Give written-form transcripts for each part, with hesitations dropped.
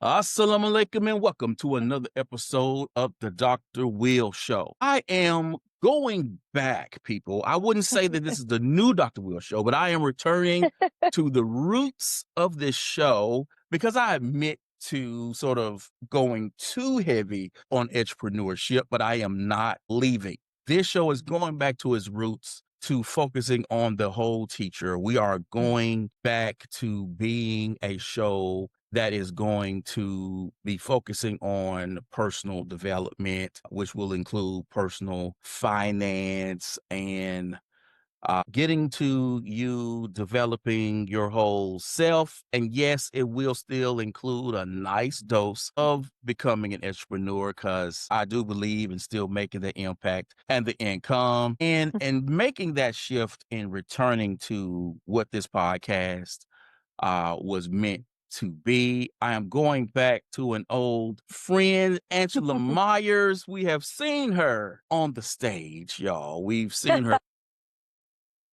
Assalamu alaikum and welcome to another episode of the Dr. Will Show. I am going back, people. I wouldn't say that this is the new Dr. Will Show, but I am returning to the roots of this show because I admit to sort of going too heavy on entrepreneurship, but I am not leaving. This show is going back to its roots, to focusing on the whole teacher. We are going back to being a show that is going to be focusing on personal development, which will include personal finance and getting to you developing your whole self. And yes, it will still include a nice dose of becoming an entrepreneur because I do believe in still making the impact and the income and making that shift and returning to what this podcast was meant to be. I am going back to an old friend, Angela Maiers. We have seen her on the stage, y'all. We've seen her,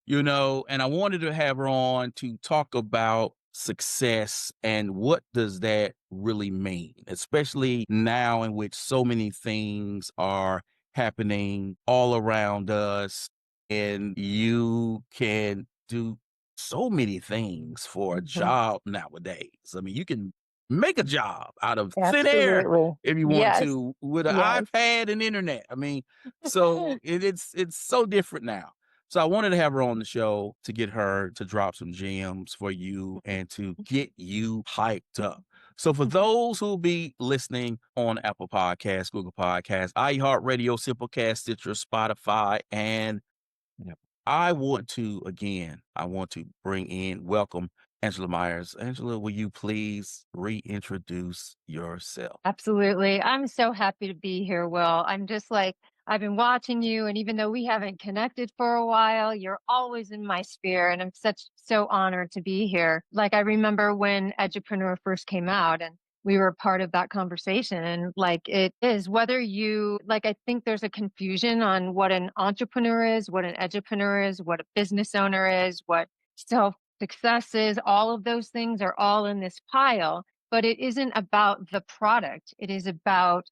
and I wanted to have her on to talk about success and what does that really mean, especially now in which so many things are happening all around us and you can do so many things for a Mhm. job nowadays. I mean, you can make a job out of thin air Absolutely. if you want Yes. to with an Yes. iPad and internet. I mean, so it's so different now. So I wanted to have her on the show to get her to drop some gems for you and to get you hyped up. So for those who will be listening on Apple Podcasts, Google Podcasts, iHeartRadio, Simplecast, Stitcher, Spotify, and I want to welcome Angela Maiers. Angela, will you please reintroduce yourself? Absolutely. I'm so happy to be here, Will. I'm just like, I've been watching you, and even though we haven't connected for a while, you're always in my sphere, and I'm so honored to be here. Like, I remember when Edupreneur first came out, and we were part of that conversation. And like, it is whether you like, I think there's a confusion on what an entrepreneur is, what an edupreneur is, what a business owner is, what self success is. All of those things are all in this pile, but it isn't about the product. It is about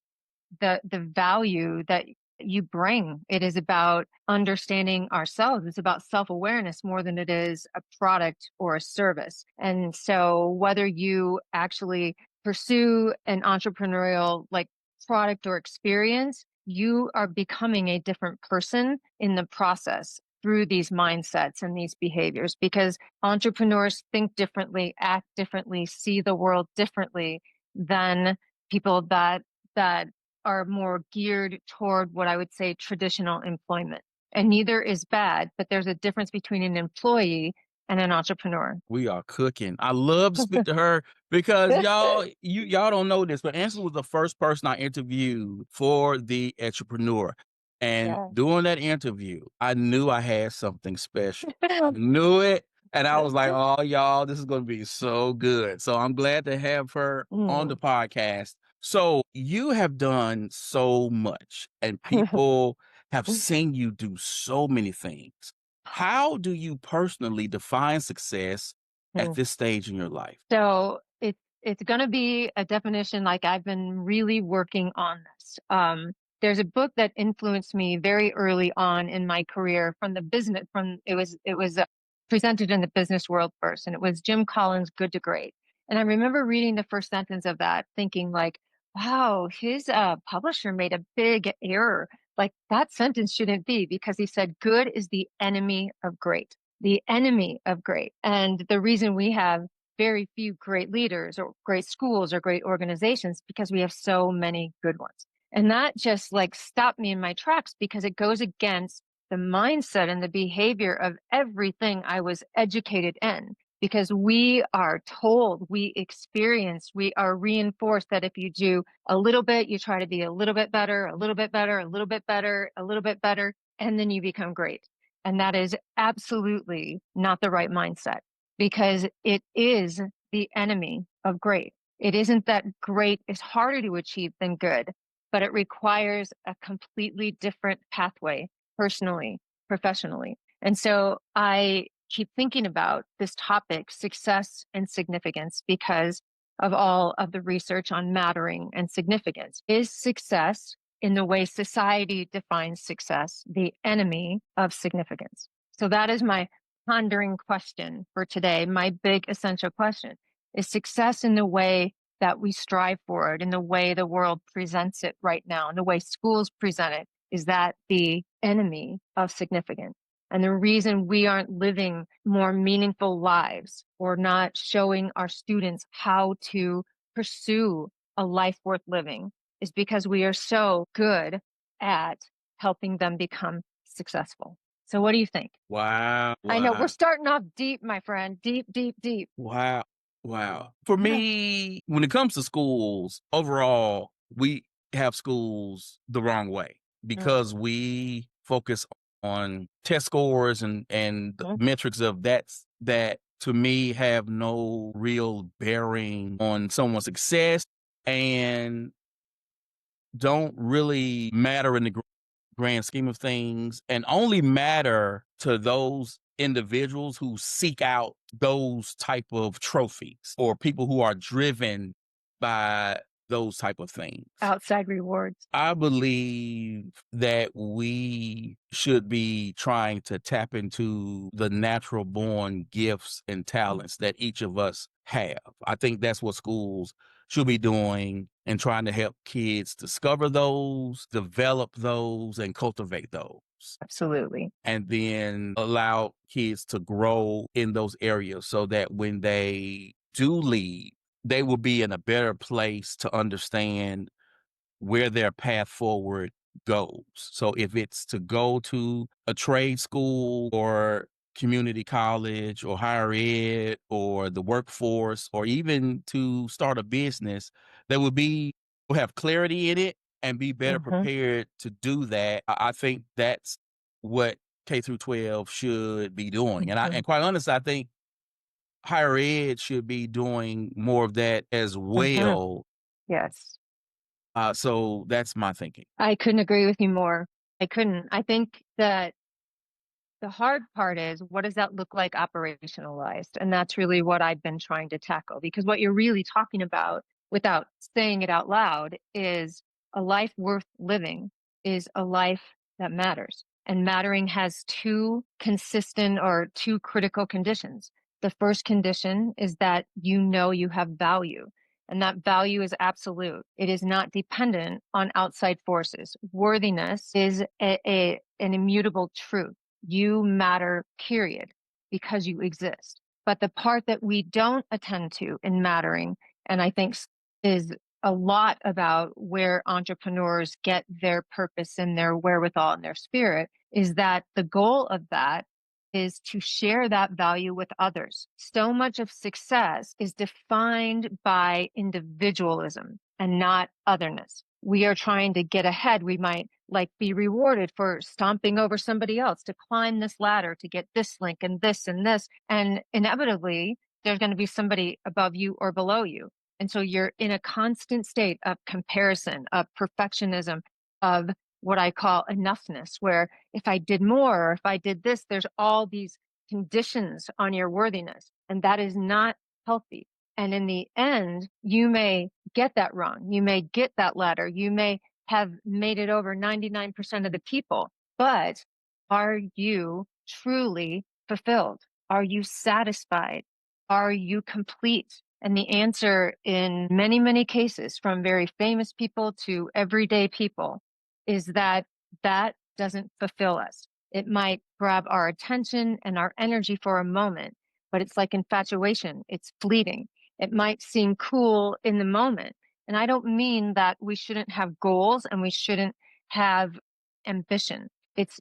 the value that you bring. It is about understanding ourselves. It's about self-awareness more than it is a product or a service. And so whether you actually pursue an entrepreneurial like product or experience, you are becoming a different person in the process through these mindsets and these behaviors, because entrepreneurs think differently, act differently, see the world differently than people that are more geared toward what I would say traditional employment. And neither is bad, but there's a difference between an employee and an entrepreneur. We are cooking. I love to speak to her because y'all don't know this, but Angela was the first person I interviewed for the entrepreneur. And Yeah. during that interview, I knew I had something special. I knew it. And I was like, oh, y'all, this is going to be so good. So I'm glad to have her on the Mm. podcast. So you have done so much, and people have seen you do so many things. How do you personally define success at this stage in your life? So it's going to be a definition. Like, I've been really working on this. There's a book that influenced me very early on in my career from the business. From it was presented in the business world first, and it was Jim Collins' Good to Great. And I remember reading the first sentence of that, thinking like, "Wow, his publisher made a big error. Like, that sentence shouldn't be," because he said, "Good is the enemy of great." The enemy of great. And the reason we have very few great leaders or great schools or great organizations because we have so many good ones. And that just like stopped me in my tracks because it goes against the mindset and the behavior of everything I was educated in. Because we are told, we experience, we are reinforced that if you do a little bit, you try to be a little bit better, a little bit better, a little bit better, a little bit better, and then you become great. And that is absolutely not the right mindset, because it is the enemy of great. It isn't that great is harder to achieve than good, but it requires a completely different pathway personally, professionally. And so I keep thinking about this topic, success and significance, because of all of the research on mattering and significance. Is success, in the way society defines success, the enemy of significance? So that is my pondering question for today. My big essential question is success, in the way that we strive for it, in the way the world presents it right now, in the way schools present it, is that the enemy of significance? And the reason we aren't living more meaningful lives or not showing our students how to pursue a life worth living is because we are so good at helping them become successful. So what do you think? Wow. I know we're Wow. starting off deep, my friend. Deep, deep, deep. Wow. Wow. For me, when it comes to schools, overall, we have schools the wrong way because we focus on test scores and the Mhm. metrics of that to me have no real bearing on someone's success and don't really matter in the grand scheme of things and only matter to those individuals who seek out those type of trophies or people who are driven by those type of things. Outside rewards. I believe that we should be trying to tap into the natural born gifts and talents that each of us have. I think that's what schools should be doing and trying to help kids discover those, develop those, and cultivate those. Absolutely. And then allow kids to grow in those areas so that when they do leave, they will be in a better place to understand where their path forward goes. So if it's to go to a trade school or community college or higher ed or the workforce or even to start a business, they will have clarity in it and be better Hmm. prepared to do that. I think that's what K through 12 should be doing. And quite honestly, I think higher ed should be doing more of that as Hmm. well. Yes. So that's my thinking. I couldn't agree with you more. I couldn't. I think that the hard part is, what does that look like operationalized? And that's really what I've been trying to tackle, because what you're really talking about without saying it out loud is a life worth living is a life that matters. And mattering has two consistent or two critical conditions. The first condition is that you know you have value. And that value is absolute. It is not dependent on outside forces. Worthiness is an immutable truth. You matter, period, because you exist. But the part that we don't attend to in mattering, and I think is a lot about where entrepreneurs get their purpose and their wherewithal and their spirit, is that the goal of that is to share that value with others. So much of success is defined by individualism and not otherness. We are trying to get ahead. We might like be rewarded for stomping over somebody else to climb this ladder to get this link and this and this. And inevitably, there's going to be somebody above you or below you. And so you're in a constant state of comparison, of perfectionism, of what I call enoughness, where if I did more, or if I did this, there's all these conditions on your worthiness. And that is not healthy. And in the end, you may get that wrong. You may get that ladder. You may have made it over 99% of the people, but are you truly fulfilled? Are you satisfied? Are you complete? And the answer in many, many cases, from very famous people to everyday people, is that that doesn't fulfill us. It might grab our attention and our energy for a moment, but it's like infatuation. It's fleeting. It might seem cool in the moment. And I don't mean that we shouldn't have goals and we shouldn't have ambition. It's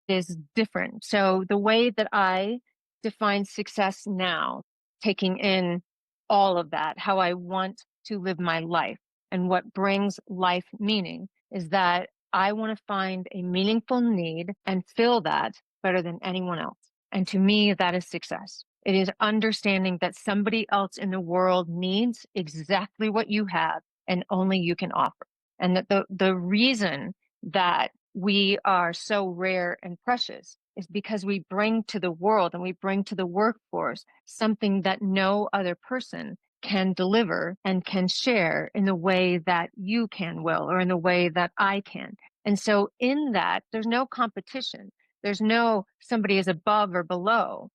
is different. So the way that I define success now, taking in all of that, how I want to live my life and what brings life meaning, is that I want to find a meaningful need and fill that better than anyone else. And to me, that is success. It is understanding that somebody else in the world needs exactly what you have and only you can offer. And that the reason that we are so rare and precious is because we bring to the world and we bring to the workforce something that no other person can deliver and can share in the way that you can, Will, or in the way that I can. And so in that, there's no competition. There's no somebody is above or below.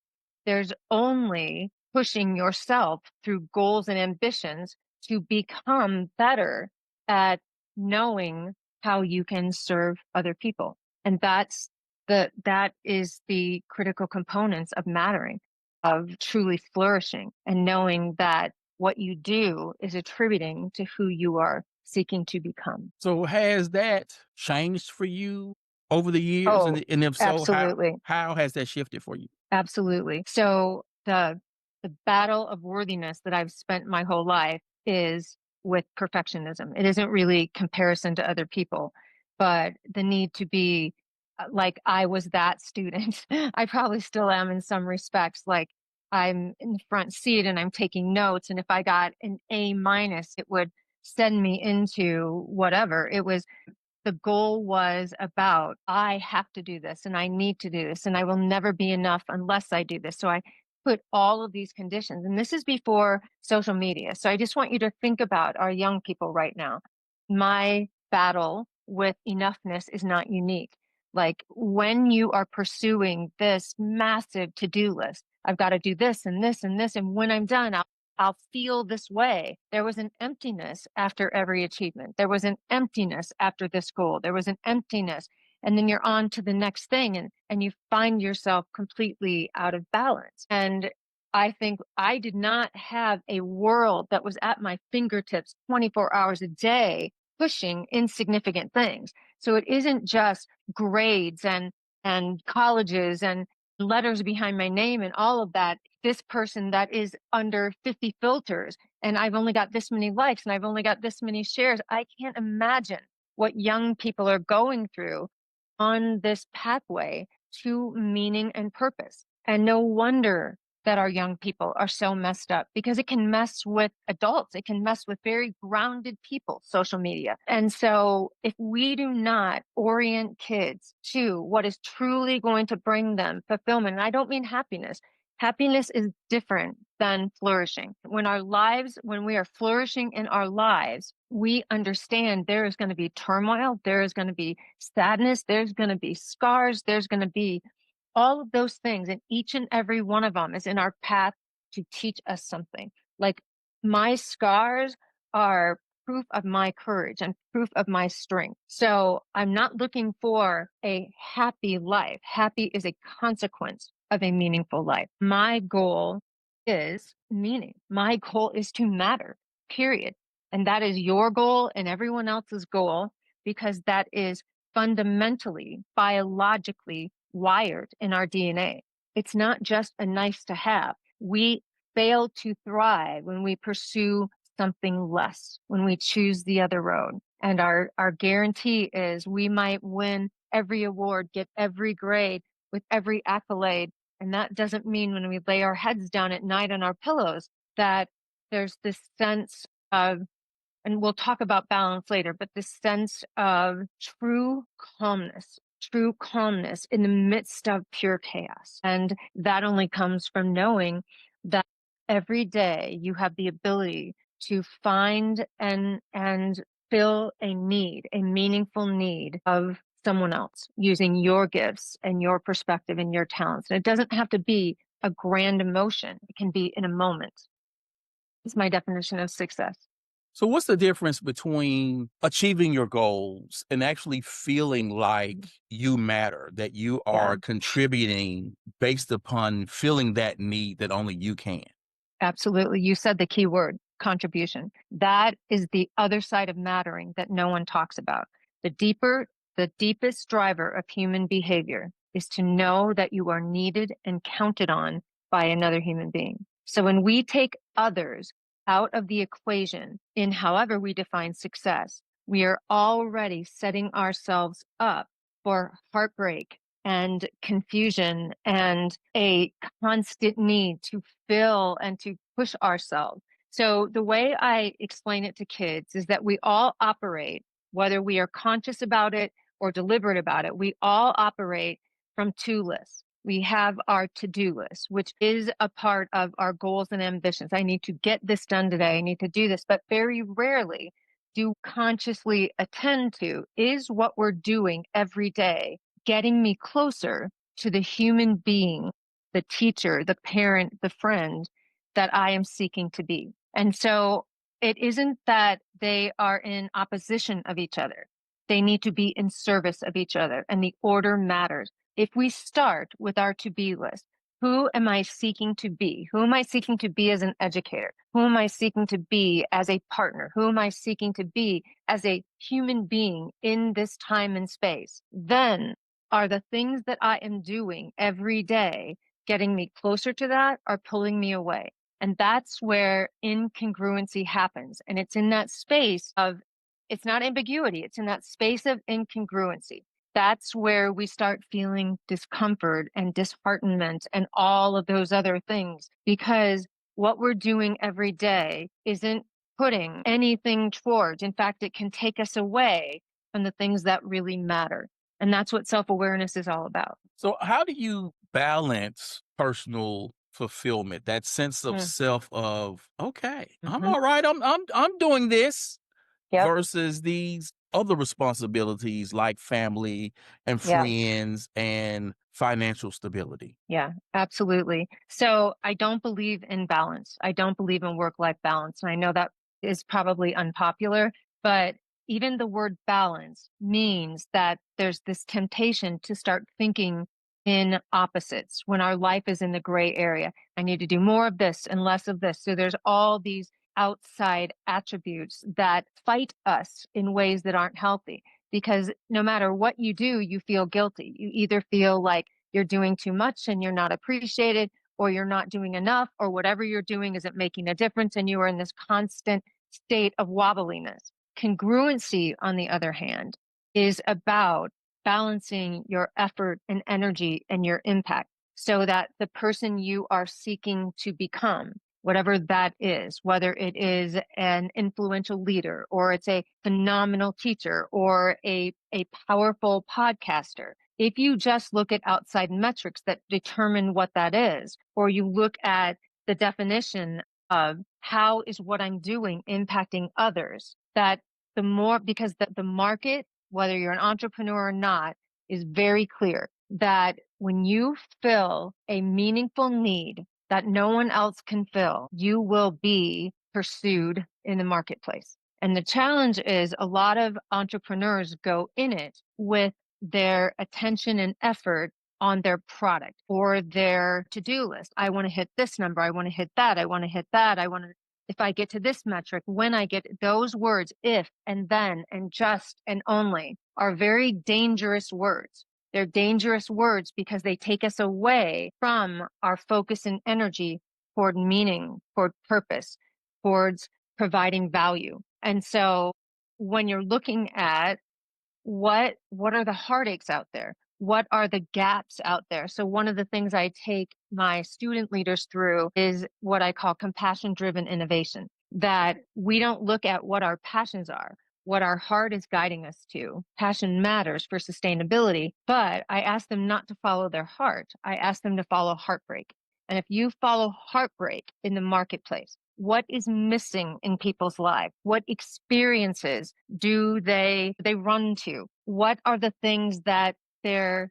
There's only pushing yourself through goals and ambitions to become better at knowing how you can serve other people. And that is the critical components of mattering, of truly flourishing, and knowing that what you do is attributing to who you are seeking to become. So has that changed for you over the years? Oh, And if so, absolutely. how has that shifted for you? Absolutely. So the battle of worthiness that I've spent my whole life is with perfectionism. It isn't really comparison to other people, but the need to be like I was that student. I probably still am in some respects. Like I'm in the front seat and I'm taking notes, and if I got an A minus, it would send me into whatever. It was the goal was about, I have to do this and I need to do this and I will never be enough unless I do this. So I put all of these conditions, and this is before social media. So I just want you to think about our young people right now. My battle with enoughness is not unique. Like when you are pursuing this massive to-do list, I've got to do this and this and this. And when I'm done, I'll feel this way. There was an emptiness after every achievement. There was an emptiness after this goal. There was an emptiness. And then you're on to the next thing, and you find yourself completely out of balance. And I think I did not have a world that was at my fingertips 24 hours a day pushing insignificant things. So it isn't just grades and colleges and letters behind my name and all of that. This person that is under 50 filters, and I've only got this many likes and I've only got this many shares. I can't imagine what young people are going through on this pathway to meaning and purpose. And no wonder that our young people are so messed up, because it can mess with adults. It can mess with very grounded people, social media. And so if we do not orient kids to what is truly going to bring them fulfillment, and I don't mean happiness. Happiness is different than flourishing. When we are flourishing in our lives, we understand there is going to be turmoil, there is going to be sadness, there's going to be scars, there's going to be all of those things. And each and every one of them is in our path to teach us something. Like my scars are proof of my courage and proof of my strength. So I'm not looking for a happy life. Happy is a consequence of a meaningful life. My goal is meaning. My goal is to matter, period. And that is your goal and everyone else's goal, because that is fundamentally, biologically wired in our DNA. It's not just a nice to have. We fail to thrive when we pursue something less, when we choose the other road. And our guarantee is we might win every award, get every grade with every accolade. And that doesn't mean when we lay our heads down at night on our pillows that there's this sense of, and we'll talk about balance later, but this sense of true calmness in the midst of pure chaos. And that only comes from knowing that every day you have the ability to find and fill a need, a meaningful need of someone else using your gifts and your perspective and your talents. And it doesn't have to be a grand emotion. It can be in a moment. It's my definition of success. So what's the difference between achieving your goals and actually feeling like you matter, that you Yeah. are contributing based upon feeling that need that only you can? Absolutely. You said the key word, contribution. That is the other side of mattering that no one talks about. The deepest driver of human behavior is to know that you are needed and counted on by another human being. So when we take others out of the equation in however we define success, we are already setting ourselves up for heartbreak and confusion and a constant need to fill and to push ourselves. So the way I explain it to kids is that we all operate, whether we are conscious about it or deliberate about it, we all operate from two lists. We have our to-do list, which is a part of our goals and ambitions. I need to get this done today. I need to do this, but very rarely do consciously attend to, is what we're doing every day getting me closer to the human being, the teacher, the parent, the friend that I am seeking to be? And so it isn't that they are in opposition of each other. They need to be in service of each other, and the order matters. If we start with our to-be list, who am I seeking to be? Who am I seeking to be as an educator? Who am I seeking to be as a partner? Who am I seeking to be as a human being in this time and space? Then are the things that I am doing every day getting me closer to that or pulling me away? And that's where incongruency happens. And it's in that space of, it's not ambiguity, it's in that space of incongruency. That's where we start feeling discomfort and disheartenment and all of those other things, because what we're doing every day isn't putting anything towards. In fact, it can take us away from the things that really matter. And that's what self-awareness is all about. So how do you balance personal fulfillment, that sense of Mm. self of, okay, I'm Mhm. all right, I'm doing this, Yep. versus these other responsibilities like family and Yeah. friends and financial stability? Yeah, absolutely. So I don't believe in balance. I don't believe in work-life balance. And I know that is probably unpopular, but even the word balance means that there's this temptation to start thinking in opposites when our life is in the gray area. I need to do more of this and less of this. So there's all these outside attributes that fight us in ways that aren't healthy, because no matter what you do, you feel guilty. You either feel like you're doing too much and you're not appreciated, or you're not doing enough, or whatever you're doing isn't making a difference, and you are in this constant state of wobbliness. Congruency, on the other hand, is about balancing your effort and energy and your impact so that the person you are seeking to become, whatever that is, whether it is an influential leader, or it's a phenomenal teacher, or a powerful podcaster, if you just look at outside metrics that determine what that is, or you look at the definition of how is what I'm doing impacting others, that the more, because the market, whether you're an entrepreneur or not, is very clear that when you fill a meaningful need that no one else can fill, you will be pursued in the marketplace. And the challenge is a lot of entrepreneurs go in it with their attention and effort on their product or their to-do list. I want to hit this number. I want to hit that. I want to hit that. I want to, if I get to this metric, when I get those words, if and then and just and only, are very dangerous words. They're dangerous words because they take us away from our focus and energy toward meaning, toward purpose, towards providing value. And so when you're looking at what are the heartaches out there? What are the gaps out there? So one of the things I take my student leaders through is what I call compassion driven innovation, that we don't look at what our passions are, what our heart is guiding us to. Passion matters for sustainability, but I ask them not to follow their heart. I ask them to follow heartbreak. And if you follow heartbreak in the marketplace, what is missing in people's lives? What experiences do they run to? What are the things that they're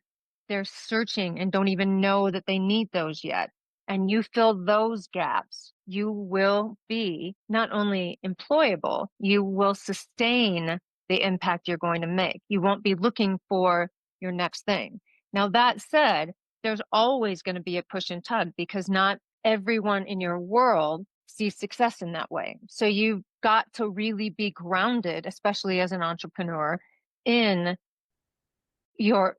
searching and don't even know that they need those yet? And you fill those gaps, you will be not only employable, you will sustain the impact you're going to make. You won't be looking for your next thing. Now, that said, there's always going to be a push and tug, because not everyone in your world sees success in that way. So you've got to really be grounded, especially as an entrepreneur, in your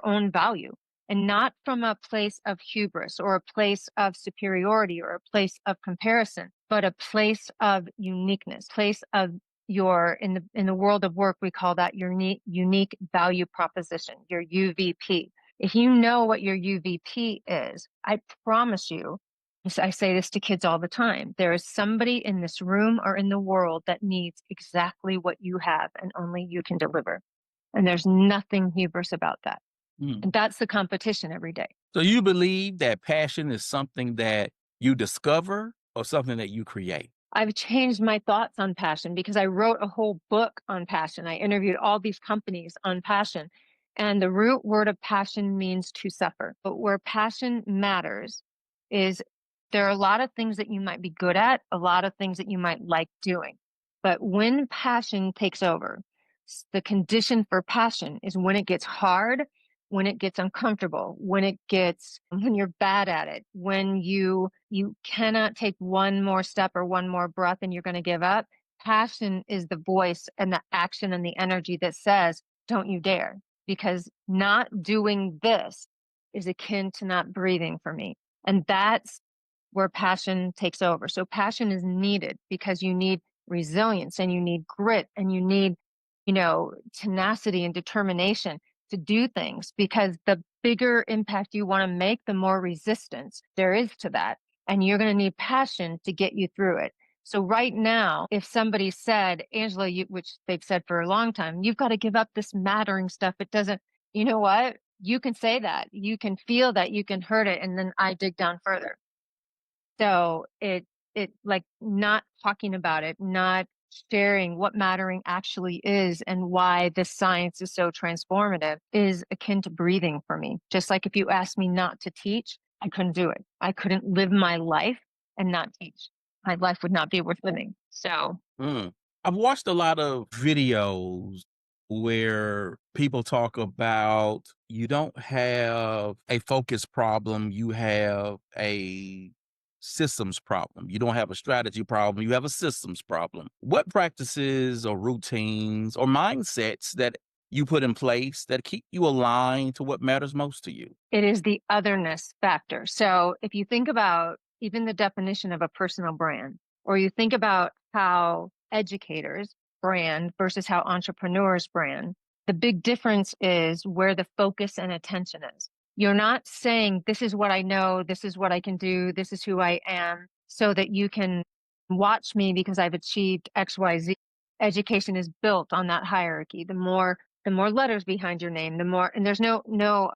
own value, and not from a place of hubris or a place of superiority or a place of comparison, but a place of uniqueness, place of your, in the world of work, we call that your unique value proposition, your UVP. If you know what your UVP is, I promise you, I say this to kids all the time, there is somebody in this room or in the world that needs exactly what you have, and only you can deliver. And there's nothing hubris about that. Mm. And that's the competition every day. So you believe that passion is something that you discover or something that you create? I've changed my thoughts on passion because I wrote a whole book on passion. I interviewed all these companies on passion. And the root word of passion means to suffer. But where passion matters is there are a lot of things that you might be good at, a lot of things that you might like doing. But when passion takes over, the condition for passion is when it gets hard, when it gets uncomfortable, when you're bad at it, when you cannot take one more step or one more breath and you're going to give up. Passion is the voice and the action and the energy that says, don't you dare, because not doing this is akin to not breathing for me. And that's where passion takes over. So passion is needed because you need resilience and you need grit and you need, tenacity and determination to do things, because the bigger impact you want to make, the more resistance there is to that. And you're going to need passion to get you through it. So right now, if somebody said, Angela, which they've said for a long time, you've got to give up this mattering stuff. It doesn't, you know what? You can say that. You can feel that. You can hurt it. And then I dig down further. So it like not talking about it, not sharing what mattering actually is and why this science is so transformative is akin to breathing for me. Just like if you asked me not to teach, I couldn't do it. I couldn't live my life and not teach. My life would not be worth living. So Mm. I've watched a lot of videos where people talk about you don't have a focus problem, you have a systems problem. You don't have a strategy problem, you have a systems problem. What practices or routines or mindsets that you put in place that keep you aligned to what matters most to you? it is the otherness factor. So if you think about even the definition of a personal brand, or you think about how educators brand versus how entrepreneurs brand, the big difference is where the focus and attention is. You're not saying, this is what I know, this is what I can do, this is who I am, so that you can watch me because I've achieved XYZ. Education is built on that hierarchy. The more letters behind your name, the more, and there's no,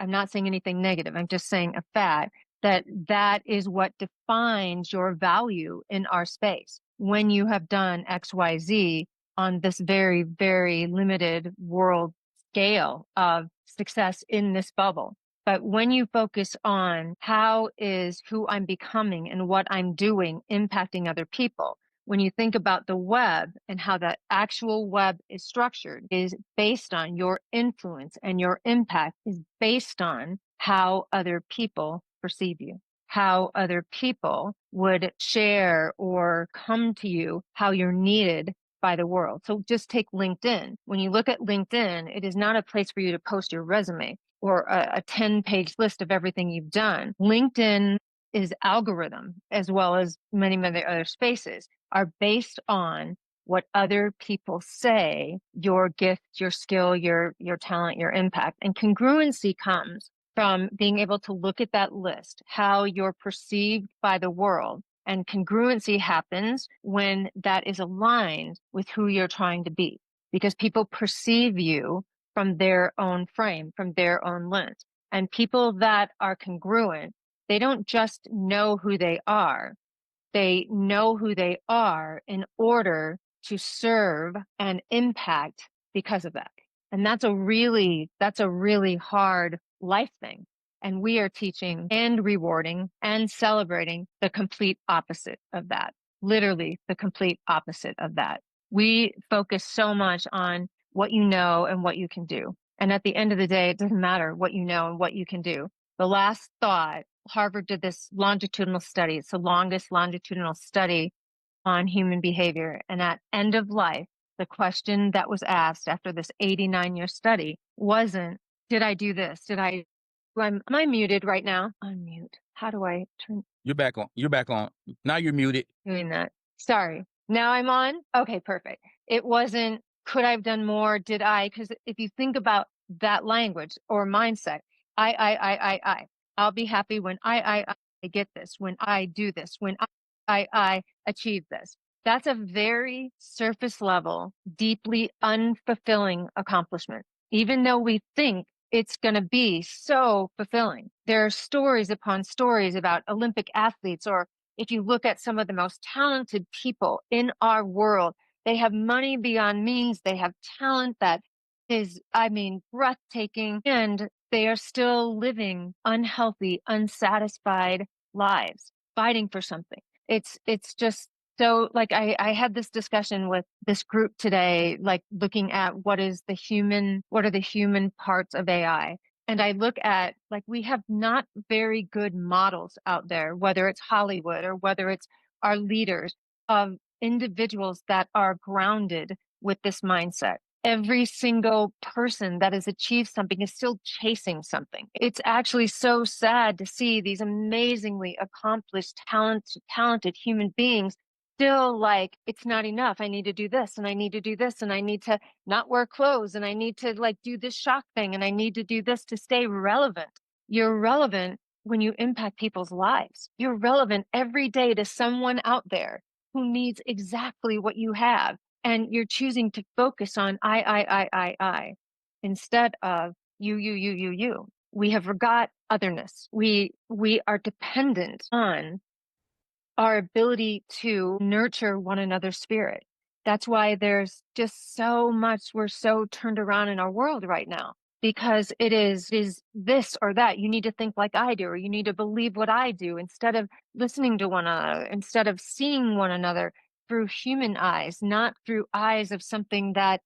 I'm not saying anything negative. I'm just saying a fact that is what defines your value in our space. When you have done XYZ on this very, very limited world scale of success in this bubble. But when you focus on how is who I'm becoming and what I'm doing impacting other people, when you think about the web and how the actual web is structured, is based on your influence, and your impact is based on how other people perceive you, how other people would share or come to you, how you're needed by the world. So just take LinkedIn. When you look at LinkedIn, it is not a place for you to post your resume or a 10-page list of everything you've done. LinkedIn is algorithm, as well as many, many other spaces, are based on what other people say your gift, your skill, your talent, your impact. And congruency comes from being able to look at that list, how you're perceived by the world. And congruency happens when that is aligned with who you're trying to be, because people perceive you from their own frame, from their own lens. And people that are congruent, they don't just know who they are. They know who they are in order to serve and impact because of that. And that's a really hard life thing. And we are teaching and rewarding and celebrating the complete opposite of that. Literally the complete opposite of that. We focus so much on what you know and what you can do. And at the end of the day, it doesn't matter what you know and what you can do. The last thought, Harvard did this longitudinal study. It's the longest longitudinal study on human behavior. And at end of life, the question that was asked after this 89-year study wasn't, did I do this? Am I muted right now? Unmute. How do I turn You're back on. You're back on. Now you're muted. doing that? Sorry. Now I'm on? Okay, perfect. It wasn't, could I have done more? Did I? Because if you think about that language or mindset, I'll be happy when I get this, when I do this, when I achieve this. That's a very surface level, deeply unfulfilling accomplishment. Even though we think it's going to be so fulfilling. There are stories upon stories about Olympic athletes, or if you look at some of the most talented people in our world, they have money beyond means. They have talent that is, I mean, breathtaking, and they are still living unhealthy, unsatisfied lives, fighting for something. It's just so, like, I had this discussion with this group today, like looking at what are the human parts of AI. And I look at, like, we have not very good models out there, whether it's Hollywood or whether it's our leaders, of individuals that are grounded with this mindset. Every single person that has achieved something is still chasing something. It's actually so sad to see these amazingly accomplished, talented human beings still like, it's not enough. I need to do this and I need to do this and I need to not wear clothes and I need to like do this shock thing and I need to do this to stay relevant. You're relevant when you impact people's lives. You're relevant every day to someone out there who needs exactly what you have. And you're choosing to focus on I, instead of you. We have forgot otherness. We are dependent on our ability to nurture one another's spirit. That's why there's just so much, we're so turned around in our world right now, because it is this or that. You need to think like I do, or you need to believe what I do, instead of listening to one another, instead of seeing one another through human eyes, not through eyes of something that,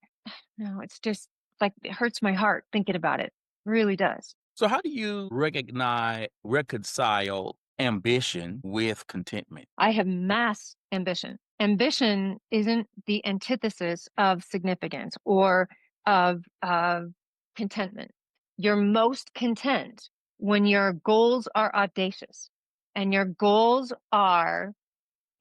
no, it's just like, it hurts my heart thinking about it. It really does. So how do you reconcile ambition with contentment? I have mass ambition. Ambition isn't the antithesis of significance or of contentment. You're most content when your goals are audacious and your goals are,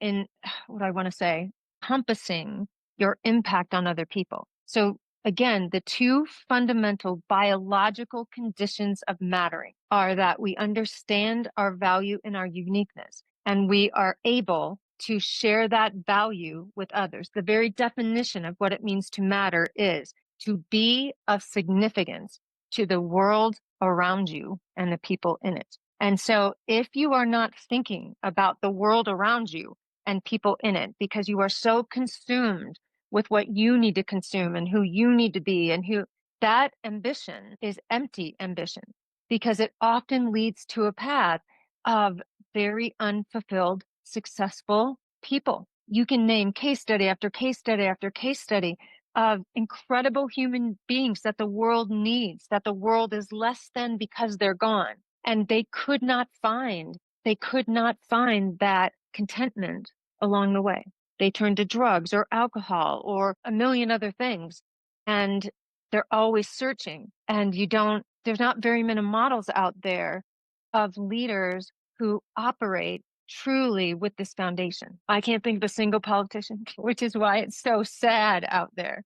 in what do I want to say, compassing your impact on other people. So again, the two fundamental biological conditions of mattering are that we understand our value and our uniqueness, and we are able to share that value with others. The very definition of what it means to matter is to be of significance to the world around you and the people in it. And so if you are not thinking about the world around you and people in it, because you are so consumed with what you need to consume and who you need to be, and who, that ambition is empty ambition, because it often leads to a path of very unfulfilled, successful people. You can name case study after case study after case study of incredible human beings that the world needs, that the world is less than because they're gone. And they could not find that contentment along the way. They turn to drugs or alcohol or a million other things. And they're always searching. And there's not very many models out there of leaders who operate truly with this foundation. I can't think of a single politician, which is why it's so sad out there.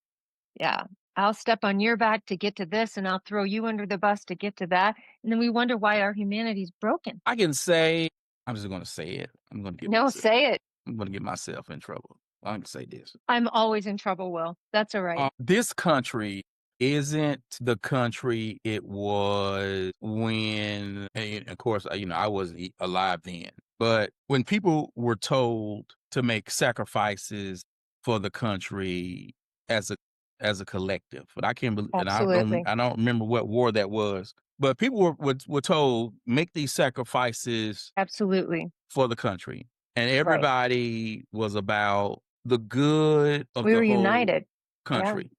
Yeah. I'll step on your back to get to this, and I'll throw you under the bus to get to that. And then we wonder why our humanity's broken. I can say, I'm just going to say it. No, say it. I'm going to get myself in trouble. I can say this. I'm always in trouble, Will. That's all right. This country isn't the country it was when, and of course, I wasn't alive then, but when people were told to make sacrifices for the country as a collective, but I can't believe, and Absolutely. I don't remember what war that was, but people were told make these sacrifices Absolutely. for the country, and Right. everybody was about the good of We the were whole united. Yeah. country.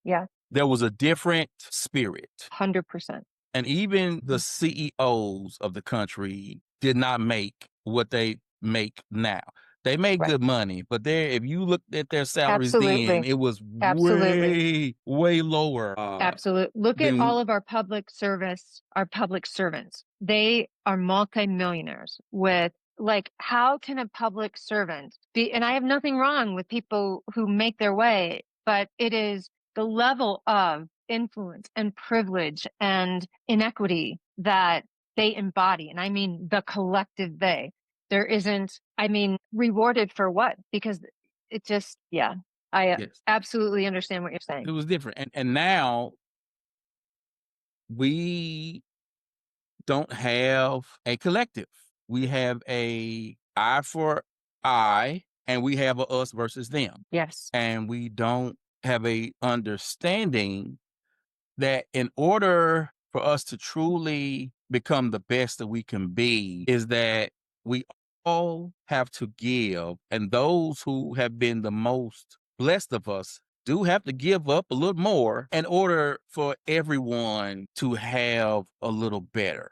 Yeah. There was a different spirit. 100%. And even the CEOs of the country did not make what they make now. They made Right. good money, but if you looked at their salaries then, Absolutely. it was Absolutely. way, way lower Absolutely. Look at all than of our public servants. They are multimillionaires with, like, how can a public servant be, and I have nothing wrong with people who make their way, but it is the level of influence and privilege and inequity that they embody. And I mean the collective they. There isn't, I mean, rewarded for what? Because it just, yeah, I yes, absolutely understand what you're it saying. was different. And now we don't have a collective. We have a I for I, and we have a us versus them. Yes. And we don't have a understanding that in order for us to truly become the best that we can be, is that we all have to give. And those who have been the most blessed of us do have to give up a little more in order for everyone to have a little better.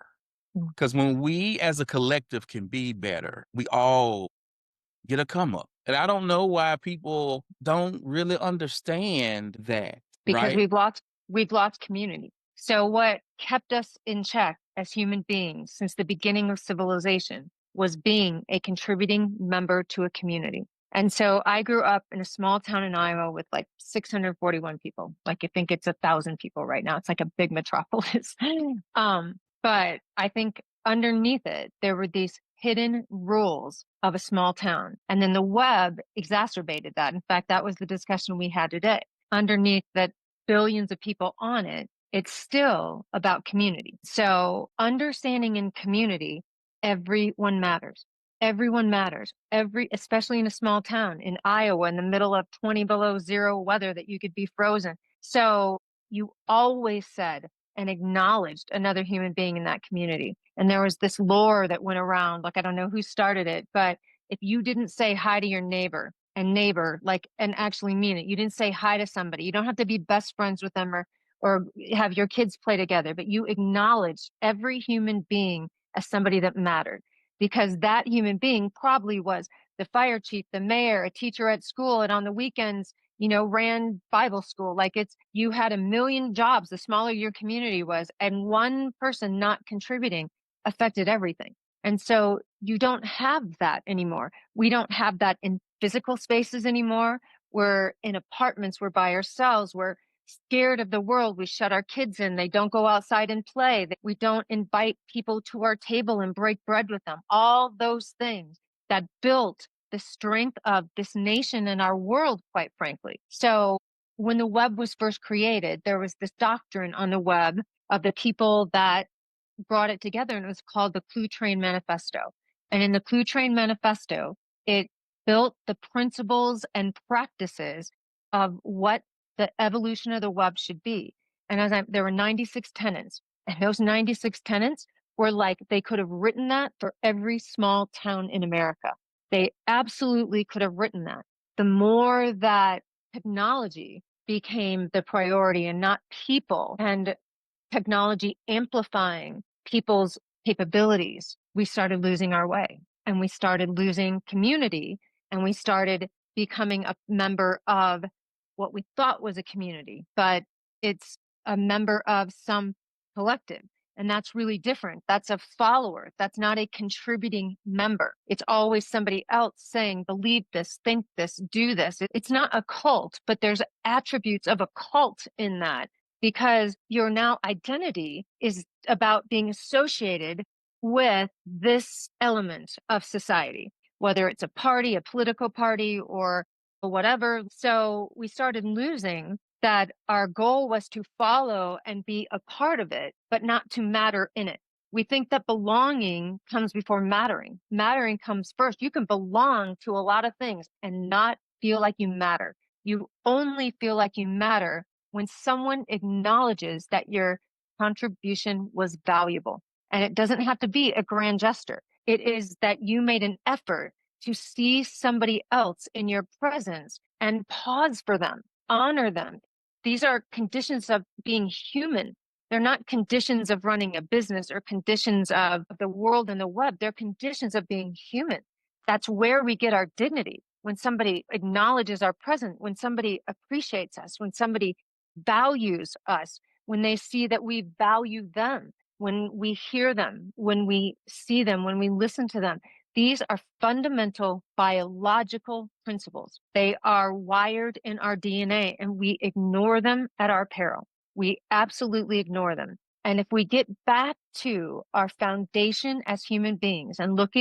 Mm. Because when we as a collective can be better, we all get a come up. And I don't know why people don't really understand that, Because right? we've lost community. So what kept us in check as human beings since the beginning of civilization was being a contributing member to a community. And so I grew up in a small town in Iowa with like 641 people. Like I think it's 1,000 people right now. It's like a big metropolis. But I think underneath it, there were these hidden rules of a small town. And then the web exacerbated that. In fact, that was the discussion we had today. Underneath that billions of people on it, it's still about community. So understanding in community, everyone matters. Everyone matters. Especially in a small town in Iowa in the middle of 20 below zero weather that you could be frozen. So you always said and acknowledged another human being in that community. And there was this lore that went around, like I don't know who started it, but if you didn't say hi to your neighbor, and neighbor, like, and actually mean it. You didn't say hi to somebody. You don't have to be best friends with them or have your kids play together, but you acknowledge every human being as somebody that mattered, because that human being probably was the fire chief, the mayor, a teacher at school, and on the weekends, ran Bible school. Like you had a million jobs, the smaller your community was, and one person not contributing affected everything. And so you don't have that anymore. We don't have that in physical spaces anymore. We're in apartments. We're by ourselves. We're scared of the world. We shut our kids in. They don't go outside and play. We don't invite people to our table and break bread with them. All those things that built the strength of this nation and our world, quite frankly. So when the web was first created, there was this doctrine on the web of the people that brought it together, and it was called the Clue Train Manifesto. And in the Clue Train Manifesto, it built the principles and practices of what the evolution of the web should be. And there were 96 tenets, and those 96 tenets were like they could have written that for every small town in America. They absolutely could have written that. The more that technology became the priority and not people, and technology amplifying people's capabilities, we started losing our way, and we started losing community, and we started becoming a member of what we thought was a community, but it's a member of some collective. And that's really different. That's a follower. That's not a contributing member. It's always somebody else saying, believe this, think this, do this. It's not a cult, but there's attributes of a cult in that, because your now identity is about being associated with this element of society, whether it's a party, a political party, or whatever. So we started losing that our goal was to follow and be a part of it, but not to matter in it. We think that belonging comes before mattering. Mattering comes first. You can belong to a lot of things and not feel like you matter. You only feel like you matter when someone acknowledges that your contribution was valuable. And it doesn't have to be a grand gesture. It is that you made an effort to see somebody else in your presence and pause for them, honor them. These are conditions of being human. They're not conditions of running a business or conditions of the world and the web. They're conditions of being human. That's where we get our dignity. When somebody acknowledges our presence, when somebody appreciates us, when somebody values us, when they see that we value them, when we hear them, when we see them, when we listen to them. These are fundamental biological principles. They are wired in our DNA, and we ignore them at our peril. We absolutely ignore them. And if we get back to our foundation as human beings and look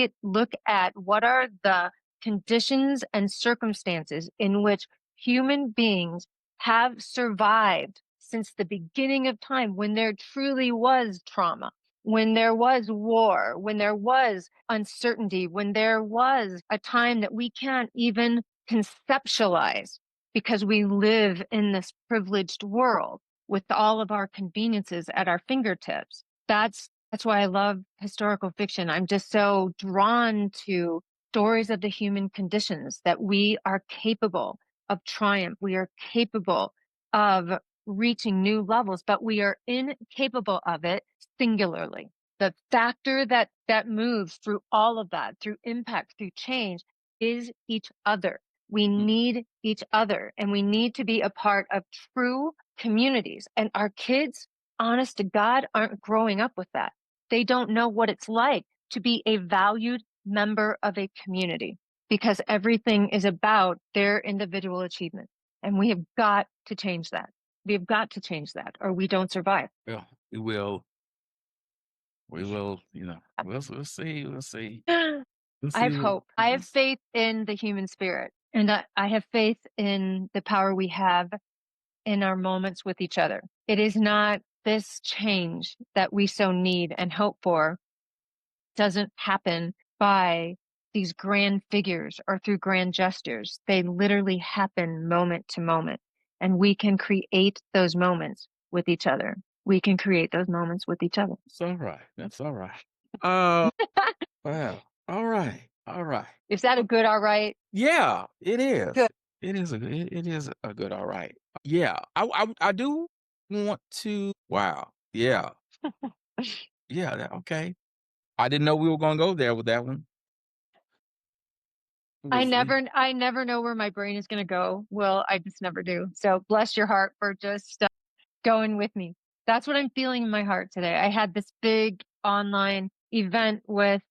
at what are the conditions and circumstances in which human beings have survived since the beginning of time, when there truly was trauma, when there was war, when there was uncertainty, when there was a time that we can't even conceptualize because we live in this privileged world with all of our conveniences at our fingertips. That's why I love historical fiction. I'm just so drawn to stories of the human conditions, that we are capable of triumph. We are capable of reaching new levels, but we are incapable of it singularly. The factor that moves through all of that, through impact, through change, is each other. We need each other, and we need to be a part of true communities. And our kids, honest to God, aren't growing up with that. They don't know what it's like to be a valued member of a community, because everything is about their individual achievement. And we have got to change that. We have got to change that, or we don't survive. Well, we will, we'll see. We'll see. We'll I have see. hope. I have faith in the human spirit, and I have faith in the power we have in our moments with each other. It is not this change that we so need and hope for doesn't happen by these grand figures or through grand gestures. They literally happen moment to moment, and we can create those moments with each other. We can create those moments with each other. It's all right. That's all right. Wow. All right. All right. Is that a good all right? Yeah, it is. Good. It is a good all right. Yeah. I do want to. Wow. Yeah. Yeah. Okay. I didn't know we were gonna go there with that one. We'll see. I never know where my brain is going to go. Well, I just never do. So bless your heart for just going with me. That's what I'm feeling in my heart today. I had this big online event with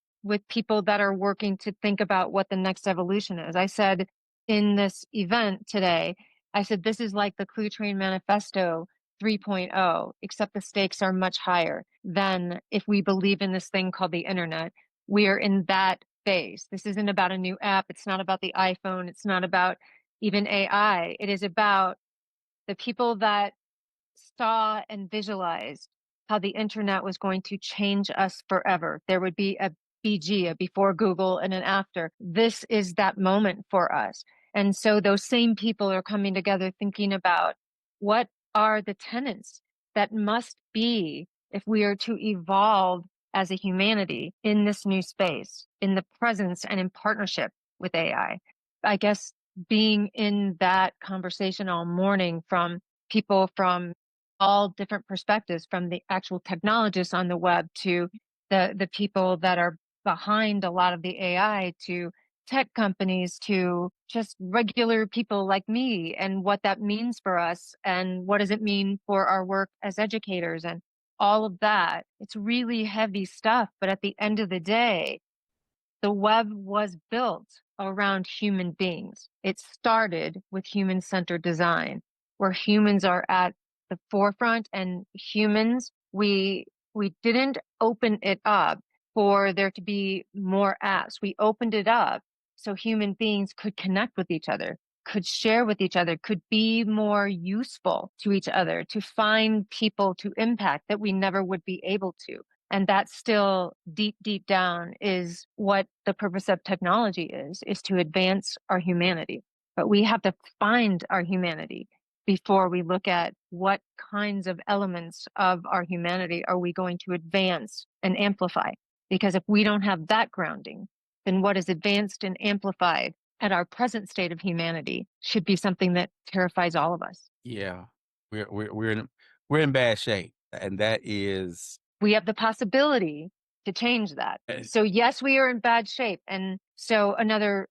people that are working to think about what the next evolution is. I said in this event today, I said this is like the Clue Train Manifesto 3.0, except the stakes are much higher than if we believe in this thing called the internet. We are in that phase. This isn't about a new app. It's not about the iPhone. It's not about even AI. It is about the people that saw and visualized how the internet was going to change us forever. There would be a BG, a before Google and an after. This is that moment for us. And so those same people are coming together thinking about what are the tenets that must be if we are to evolve as a humanity in this new space, in the presence and in partnership with AI. I guess being in that conversation all morning from people from all different perspectives, from the actual technologists on the web to the people that are behind a lot of the AI, to tech companies, to just regular people like me, and what that means for us and what does it mean for our work as educators and all of that. It's really heavy stuff, but at the end of the day, the web was built around human beings. It started with human-centered design, where humans are at the forefront, and humans, we didn't open it up for there to be more apps. We opened it up so human beings could connect with each other, could share with each other, could be more useful to each other, to find people to impact that we never would be able to. And that still deep, deep down is what the purpose of technology is to advance our humanity. But we have to find our humanity before we look at what kinds of elements of our humanity are we going to advance and amplify. Because if we don't have that grounding, then what is advanced and amplified at our present state of humanity should be something that terrifies all of us. Yeah. We're in bad shape. And that is We have the possibility to change that. So yes, we are in bad shape. And so another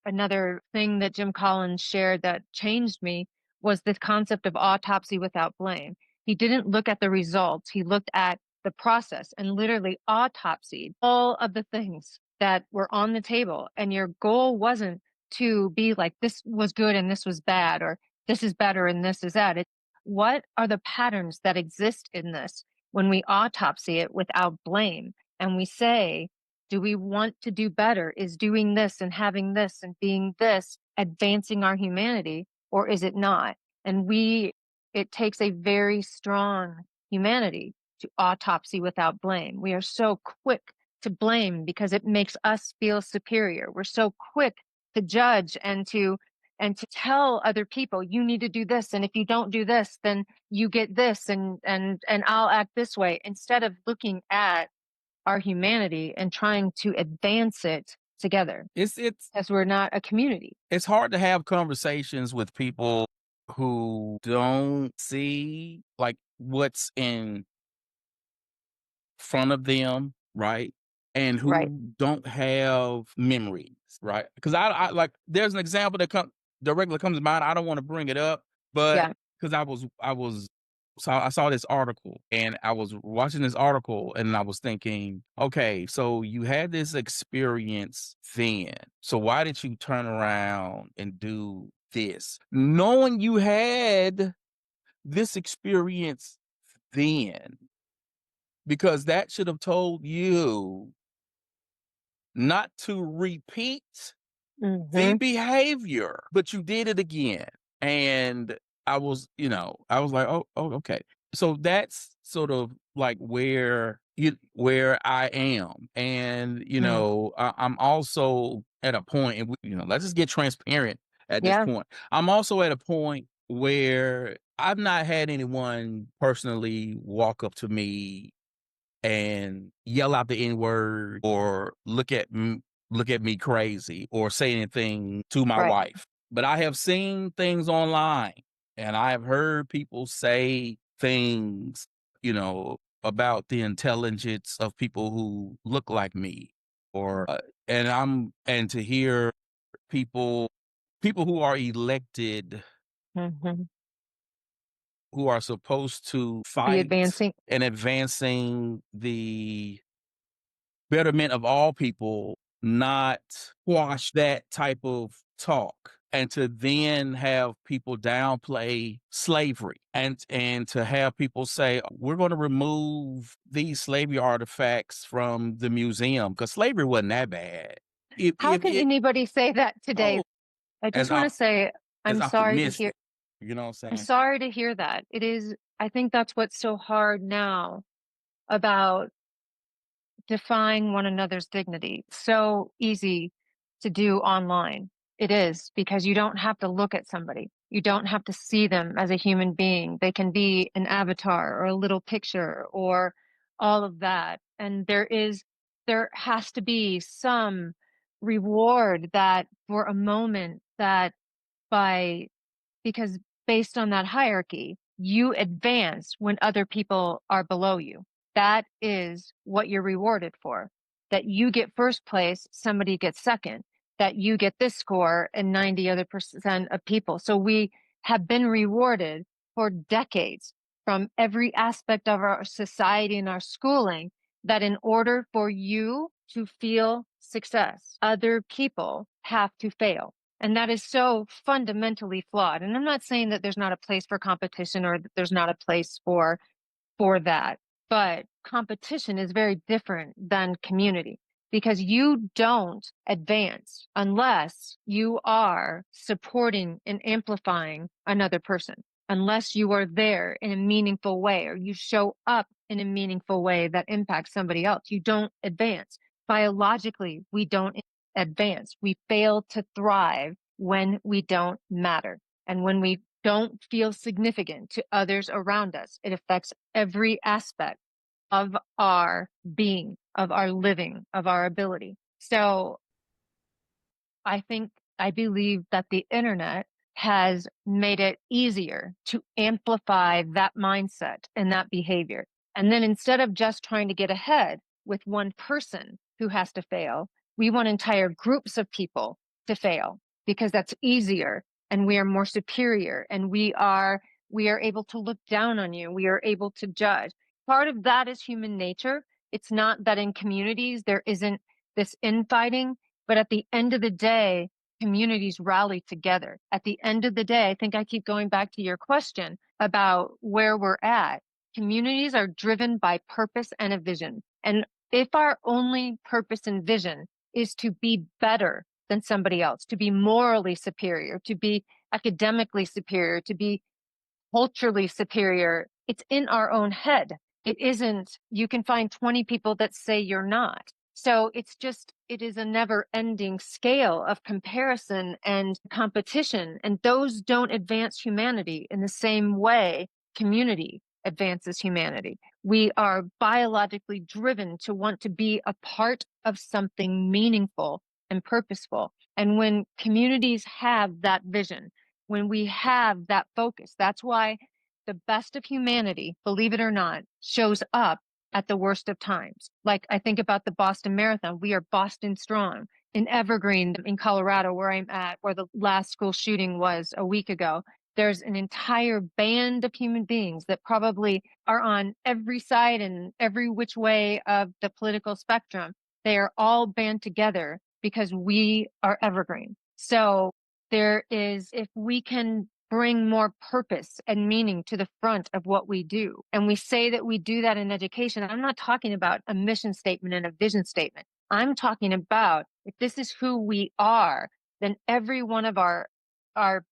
thing that Jim Collins shared that changed me was this concept of autopsy without blame. He didn't look at the results. He looked at the process and literally autopsied all of the things that were on the table. And your goal wasn't to be like, this was good and this was bad, or this is better and this is that. It's what are the patterns that exist in this? When we autopsy it without blame and we say, do we want to do better? Is doing this and having this and being this advancing our humanity, or is it not? And we it takes a very strong humanity to autopsy without blame. We are so quick to blame because it makes us feel superior. We're so quick to judge and to tell other people, you need to do this, and if you don't do this, then you get this, and I'll act this way, instead of looking at our humanity and trying to advance it together, It's because we're not a community. it's hard to have conversations with people who don't see like what's in front of them, right? And Right. who don't have memories, right? Because I like there's an example that directly comes to mind. I don't want to bring it up, but Yeah. because I saw this article and I was watching this article and I was thinking, okay, so you had this experience then. So why did you turn around and do this? Knowing you had this experience then, because that should have told you not to repeat the Hmm. behavior, but you did it again. And I was like, oh, okay. So that's sort of like where I am. And, Mm. I'm also at a point, and let's just get transparent at this Yeah. point. I'm also at a point where I've not had anyone personally walk up to me and yell out the N word or look at me crazy or say anything to my Right. wife. But I have seen things online and I have heard people say things, about the intelligence of people who look like me or and to hear people who are elected, Hmm. who are supposed to The fight advancing. and advancing the betterment of all people, not quash that type of talk, and to then have people downplay slavery and to have people say we're going to remove these slavery artifacts from the museum because slavery wasn't that bad. How If can it anybody say that today? Oh, I as just want to say, as I'm sorry to hear. optimistic, you know what I'm I'm saying? sorry to hear that. It is, I think that's what's so hard now about defying one another's dignity. So easy to do online. It is, because you don't have to look at somebody. You don't have to see them as a human being. They can be an avatar or a little picture or all of that. And there has to be some reward that for a moment that by because based on that hierarchy, you advance when other people are below you. That is what you're rewarded for. That you get first place, somebody gets second. That you get this score and 90 other percent of people. So we have been rewarded for decades from every aspect of our society and our schooling that in order for you to feel success, other people have to fail. And that is so fundamentally flawed. And I'm not saying that there's not a place for competition or that there's not a place for that. But competition is very different than community because you don't advance unless you are supporting and amplifying another person, unless you are there in a meaningful way or you show up in a meaningful way that impacts somebody else. You don't advance. Biologically, we don't advance. We fail to thrive when we don't matter. And when we don't feel significant to others around us, it affects every aspect of our being, of our living, of our ability. So I believe that the internet has made it easier to amplify that mindset and that behavior. And then instead of just trying to get ahead with one person who has to fail, we want entire groups of people to fail because that's easier and we are more superior and we are able to look down on you. We are able to judge. Part of that is human nature. It's not that in communities there isn't this infighting, but at the end of the day, communities rally together. At the end of the day, I think I keep going back to your question about where we're at. Communities are driven by purpose and a vision. And if our only purpose and vision is to be better than somebody else, to be morally superior, to be academically superior, to be culturally superior. It's in our own head. It isn't, you can find 20 people that say you're not. So it is a never ending scale of comparison and competition. And those don't advance humanity in the same way community advances humanity. We are biologically driven to want to be a part of something meaningful and purposeful. And when communities have that vision, when we have that focus, that's why the best of humanity, believe it or not, shows up at the worst of times. Like I think about the Boston Marathon. We are Boston strong. In Evergreen, in Colorado, where I'm at, where the last school shooting was a week ago, there's an entire band of human beings that probably are on every side and every which way of the political spectrum. They are all band together because we are Evergreen. So if we can bring more purpose and meaning to the front of what we do, and we say that we do that in education, I'm not talking about a mission statement and a vision statement. I'm talking about if this is who we are, then every one of our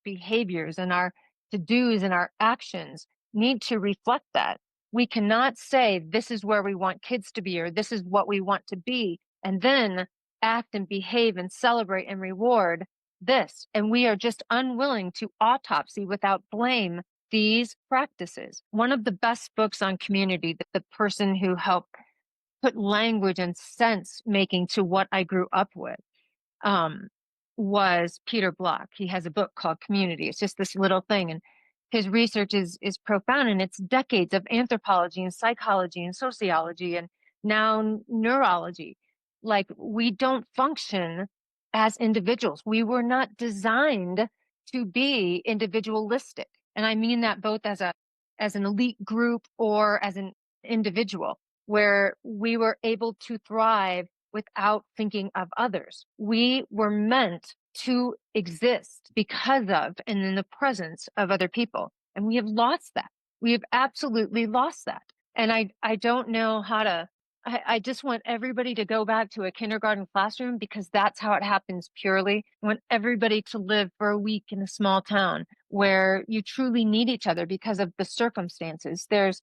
behaviors and our to-dos and our actions need to reflect that. We cannot say this is where we want kids to be or this is what we want to be, and then act and behave and celebrate and reward this. And we are just unwilling to autopsy without blame these practices. One of the best books on community, that the person who helped put language and sense making to what I grew up with, was Peter Block. He has a book called Community. It's just this little thing. And his research is profound, and it's decades of anthropology and psychology and sociology and now neurology. Like, we don't function as individuals. We were not designed to be individualistic. And I mean that both as an elite group or as an individual, where we were able to thrive without thinking of others. We were meant to exist because of and in the presence of other people. And we have lost that. We have absolutely lost that. And I don't know how to, I just want everybody to go back to a kindergarten classroom, because that's how it happens purely. I want everybody to live for a week in a small town where you truly need each other because of the circumstances. It's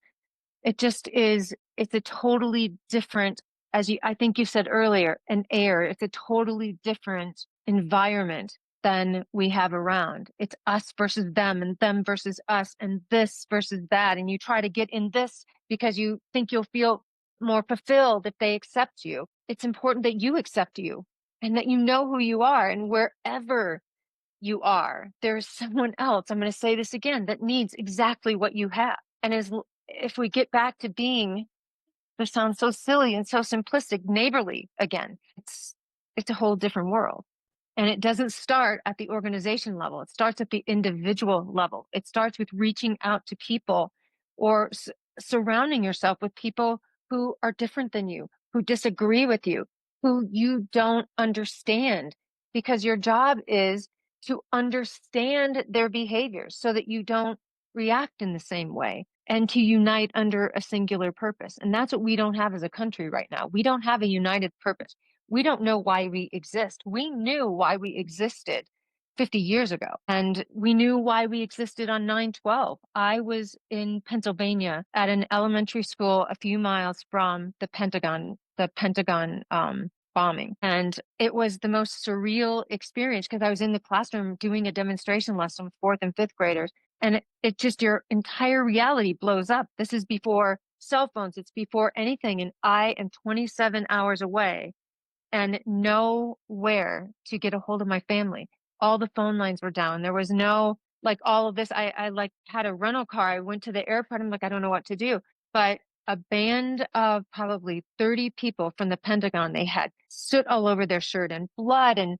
a totally different, I think you said earlier, an air. It's a totally different environment than we have around. It's us versus them and them versus us and this versus that. And you try to get in this because you think you'll feel more fulfilled if they accept you. It's important that you accept you and that you know who you are, and wherever you are, there's someone else, I'm going to say this again, that needs exactly what you have. And if we get back to being, this sounds so silly and so simplistic, neighborly again, it's a whole different world. And it doesn't start at the organization level. It starts at the individual level. It starts with reaching out to people, or surrounding yourself with people who are different than you, who disagree with you, who you don't understand, because your job is to understand their behaviors so that you don't react in the same way, and to unite under a singular purpose. And that's what we don't have as a country right now. We don't have a united purpose. We don't know why we exist. We knew why we existed 50 years ago, and we knew why we existed on 9/12. I was in Pennsylvania at an elementary school a few miles from the Pentagon bombing. And it was the most surreal experience, because I was in the classroom doing a demonstration lesson with fourth and fifth graders. And it just, your entire reality blows up. This is before cell phones. It's before anything. And I am 27 hours away and nowhere to get a hold of my family. All the phone lines were down. There was no, like, all of this. I like had a rental car. I went to the airport. I'm like, I don't know what to do. But a band of probably 30 people from the Pentagon, they had soot all over their shirt and blood and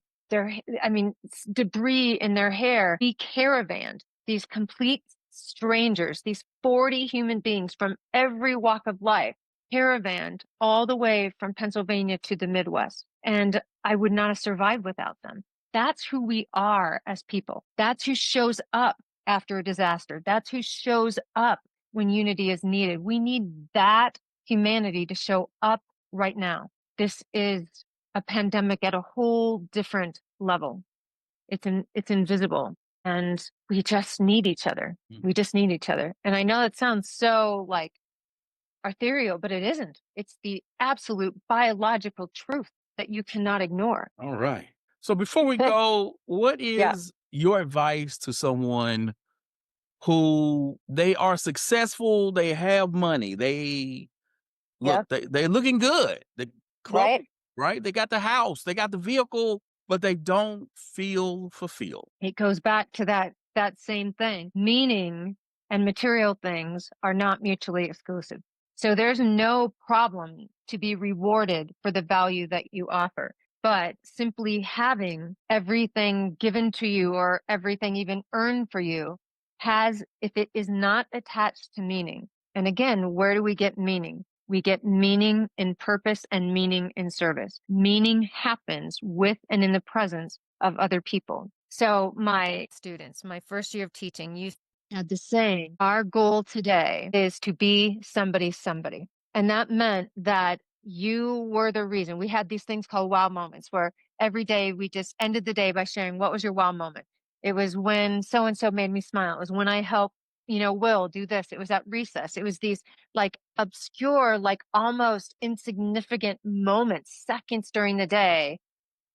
debris in their hair. We caravanned these complete strangers, these 40 human beings from every walk of life, caravanned all the way from Pennsylvania to the Midwest. And I would not have survived without them. That's who we are as people. That's who shows up after a disaster. That's who shows up when unity is needed. We need that humanity to show up right now. This is a pandemic at a whole different level. It's invisible. And we just need each other. Mm. We just need each other. And I know that sounds so like ethereal, but it isn't. It's the absolute biological truth that you cannot ignore. All right. So before we go, what Yeah. is your advice to someone who they are successful, they have money, they look, Yep. they're looking good. The clothes, Right. right? They got the house, they got the vehicle, but they don't feel fulfilled. It goes back to that same thing. Meaning and material things are not mutually exclusive. So there's no problem to be rewarded for the value that you offer. But simply having everything given to you or everything even earned for you has, if it is not attached to meaning, and again, where do we get meaning? We get meaning in purpose and meaning in service. Meaning happens with and in the presence of other people. So my students, my first year of teaching, you had the saying, our goal today is to be somebody. And that meant that you were the reason. We had these things called wow moments where every day we just ended the day by sharing, what was your wow moment? It was when so-and-so made me smile. It was when I helped, Will do this. It was at recess. It was these like obscure, like almost insignificant moments, seconds during the day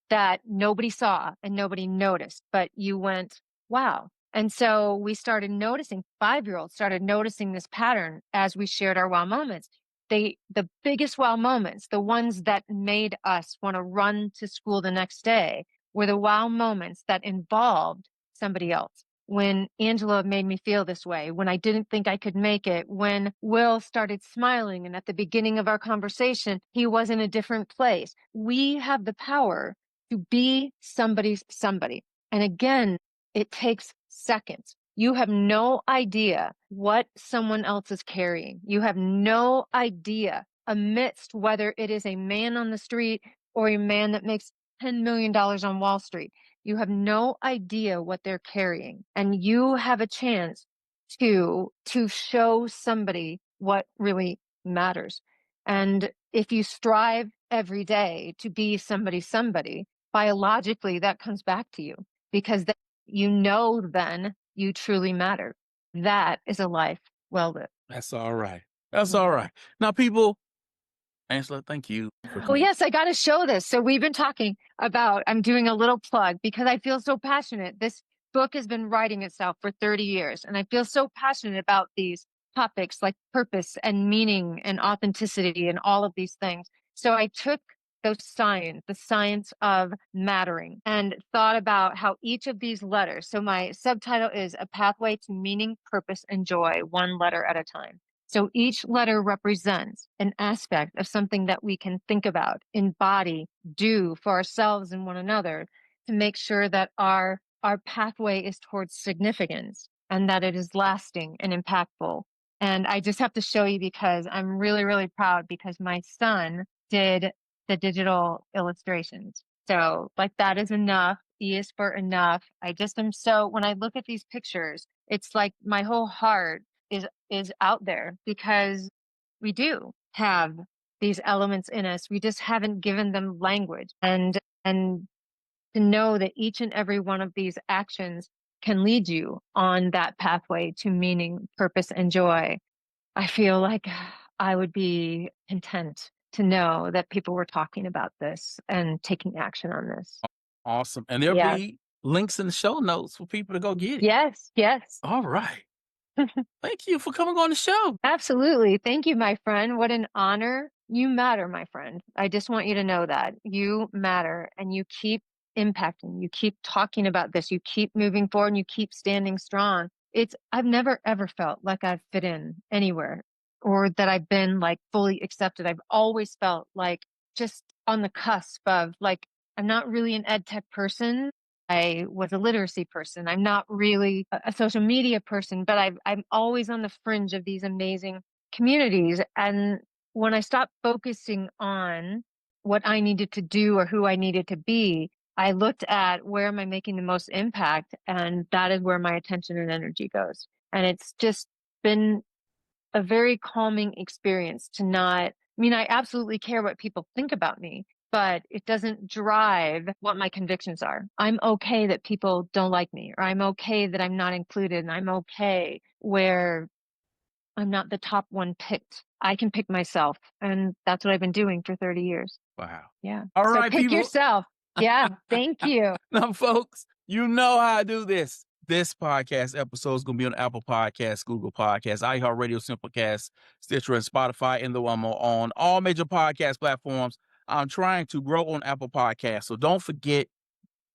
that nobody saw and nobody noticed, but you went, wow. And so we started noticing, 5-year-olds started noticing this pattern as we shared our wow moments. The biggest wow moments, the ones that made us want to run to school the next day, were the wow moments that involved somebody else. When Angela made me feel this way, when I didn't think I could make it, when Will started smiling, and at the beginning of our conversation, he was in a different place. We have the power to be somebody's somebody. And again, it takes seconds. You have no idea what someone else is carrying. You have no idea amidst whether it is a man on the street or a man that makes $10 million on Wall Street. You have no idea what they're carrying. And you have a chance to show somebody what really matters. And if you strive every day to be somebody, biologically that comes back to you because then you truly matter. That is a life well lived. That's all right. That's all Mhm. right. Now, people, Angela, thank you for Oh, coming. yes, I got to show this. So we've been talking about, I'm doing a little plug because I feel so passionate. This book has been writing itself for 30 years, and I feel so passionate about these topics like purpose and meaning and authenticity and all of these things. So I took the science of mattering, and thought about how each of these letters, so my subtitle is A Pathway to Meaning, Purpose, and Joy, one letter at a time. So each letter represents an aspect of something that we can think about, embody, do for ourselves and one another to make sure that our pathway is towards significance and that it is lasting and impactful. And I just have to show you because I'm really, really proud because my son did the digital illustrations. So like that is enough. E is for enough. I just am so, when I look at these pictures, it's like my whole heart is out there because we do have these elements in us. We just haven't given them language. And to know that each and every one of these actions can lead you on that pathway to meaning, purpose, and joy. I feel like I would be content to know that people were talking about this and taking action on this. Awesome. And there'll Yeah. be links in the show notes for people to go get it. Yes. Yes. All right. Thank you for coming on the show. Absolutely. Thank you, my friend. What an honor. You matter, my friend. I just want you to know that you matter and you keep impacting. You keep talking about this. You keep moving forward and you keep standing strong. I've never ever felt like I've fit in anywhere or that I've been like fully accepted. I've always felt like just on the cusp of like, I'm not really an ed tech person. I was a literacy person. I'm not really a social media person, but I'm always on the fringe of these amazing communities. And when I stopped focusing on what I needed to do or who I needed to be, I looked at where am I making the most impact? And that is where my attention and energy goes. And it's just been a very calming experience to not, I mean, I absolutely care what people think about me, but it doesn't drive what my convictions are. I'm okay that people don't like me, or I'm okay that I'm not included, and I'm okay where I'm not the top one picked. I can pick myself. And that's what I've been doing for 30 years. Wow. Yeah. All So right, pick people. yourself. Yeah. Thank you. Now, folks, you know how I do this. This podcast episode is going to be on Apple Podcasts, Google Podcasts, iHeartRadio, Simplecast, Stitcher, and Spotify, and the one more on all major podcast platforms. I'm trying to grow on Apple Podcasts, so don't forget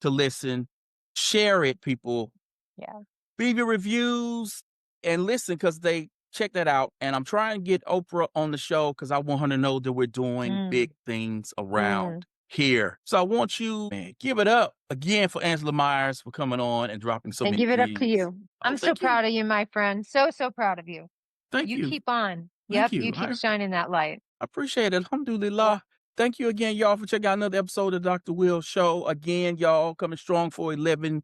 to listen, share it, people. Yeah. Leave your reviews and listen because they check that out. And I'm trying to get Oprah on the show because I want her to know that we're doing big things around here. So I want you, man, give it up again for Angela Maiers for coming on and dropping so I many give it up to gems. you. Oh, I'm so thank you. proud of you, my friend. So, so proud of you. Thank You you. keep on. Thank Yep. You you. keep shining that light. I appreciate it. Yeah. Alhamdulillah. Thank you again, y'all, for checking out another episode of Dr. Will Show. Again, y'all, coming strong for 11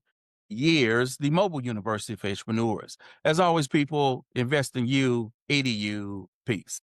years, the Mobile University for Entrepreneurs. As always, people, invest in you, EDU. Peace.